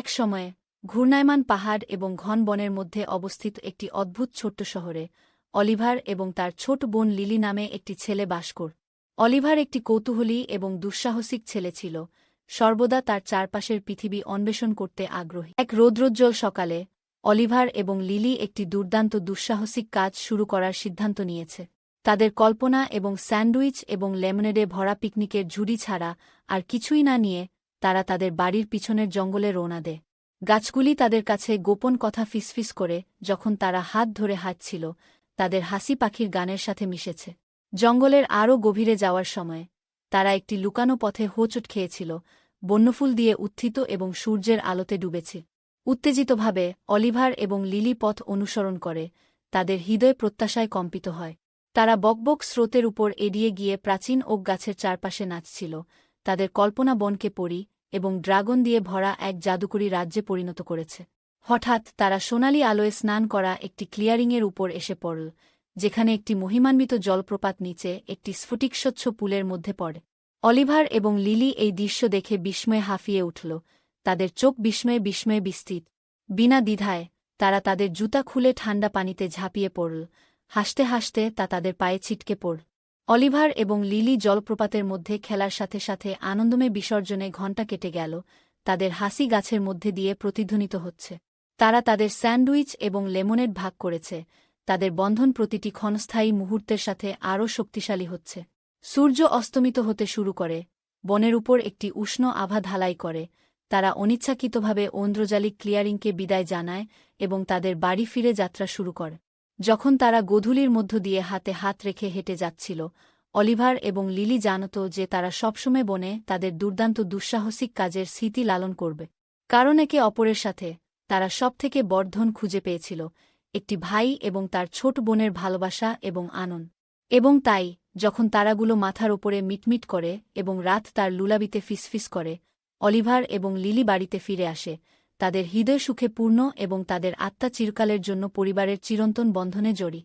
এক সময়ে ঘূর্ণায়মান পাহাড় এবং ঘন বনের মধ্যে অবস্থিত একটি অদ্ভুত ছোট্ট শহরে অলিভার এবং তার ছোট বোন লিলি নামে একটি ছেলে বাস করত। অলিভার একটি কৌতূহলী এবং দুঃসাহসিক ছেলে ছিল, সর্বদা তার চারপাশের পৃথিবী অন্বেষণ করতে আগ্রহী। এক রৌদ্রোজ্জ্বল সকালে অলিভার এবং লিলি একটি দুর্দান্ত দুঃসাহসিক কাজ শুরু করার সিদ্ধান্ত নিয়েছে। তাদের কল্পনা এবং স্যান্ডউইচ এবং লেমনেডে ভরা পিকনিকের ঝুড়ি ছাড়া আর কিছুই না নিয়ে তারা তাদের বাড়ির পিছনের জঙ্গলে রওনা দেয়। গাছগুলি তাদের কাছে গোপন কথা ফিসফিস করে যখন তারা হাত ধরে হাঁটছিল, তাদের হাসি পাখির গানের সাথে মিশেছে। জঙ্গলের আরও গভীরে যাওয়ার সময় তারা একটি লুকানো পথে হোঁচট খেয়েছিল, বন্যফুল দিয়ে উত্থিত এবং সূর্যের আলোতে ডুবেছে। উত্তেজিতভাবে অলিভার এবং লিলি পথ অনুসরণ করে, তাদের হৃদয় প্রত্যাশায় কম্পিত হয়। তারা বকবক স্রোতের উপর এড়িয়ে গিয়ে প্রাচীন ওক গাছের চারপাশে নাচছিল, তাদের কল্পনা বনকে পরি এবং ড্রাগন দিয়ে ভরা এক জাদুকরী রাজ্যে পরিণত করেছে। হঠাৎ তারা সোনালি আলোয় স্নান করা একটি ক্লিয়ারিংয়ের উপর এসে পড়ল, যেখানে একটি মহিমান্বিত জলপ্রপাত নিচে একটি স্ফটিকস্বচ্ছ পুলের মধ্যে পড়ে। অলিভার এবং লিলি এই দৃশ্য দেখে বিস্ময়ে হাঁফিয়ে উঠল, তাদের চোখ বিস্ময়ে বিস্ময়ে বিস্তৃত। বিনা দ্বিধায় তারা তাদের জুতা খুলে ঠান্ডা পানিতে ঝাঁপিয়ে পড়ল, হাসতে হাসতে তা তাদের পায়ে ছিটকে পড়ল। অলিভার এবং লিলি জলপ্রপাতের মধ্যে খেলার সাথে সাথে আনন্দময় বিসর্জনে ঘণ্টা কেটে গেল, তাদের হাসি গাছের মধ্যে দিয়ে প্রতিধ্বনিত হচ্ছে। তারা তাদের স্যান্ডউইচ এবং লেমনেড ভাগ করেছে, তাদের বন্ধন প্রতিটি ক্ষণস্থায়ী মুহূর্তের সাথে আরও শক্তিশালী হচ্ছে। সূর্য অস্তমিত হতে শুরু করে, বনের উপর একটি উষ্ণ আভা ঢালাই করে, তারা অনিচ্ছাকৃতভাবে ঐন্দ্রজালিক ক্লিয়ারিংকে বিদায় জানায় এবং তাদের বাড়ি ফিরে যাত্রা শুরু করে। যখন তারা গোধূলির মধ্য দিয়ে হাতে হাত রেখে হেঁটে যাচ্ছিল, অলিভার এবং লিলি জানত যে তারা সবসময় বনে তাদের দুর্দান্ত দুঃসাহসিক কাজের স্মৃতি লালন করবে। কারণ একে অপরের সাথে তারা সবথেকে বর্ধন খুঁজে পেয়েছিল, একটি ভাই এবং তার ছোট বোনের ভালোবাসা এবং আনন্দ। এবং তাই যখন তারাগুলো মাথার ওপরে মিটমিট করে এবং রাত তার লুলাবিতে ফিসফিস করে, অলিভার এবং লিলি বাড়িতে ফিরে আসে, তাদের হৃদয় সুখে পূর্ণ এবং তাদের আত্মা চিরকালের জন্য পরিবারের চিরন্তন বন্ধনে জড়ি।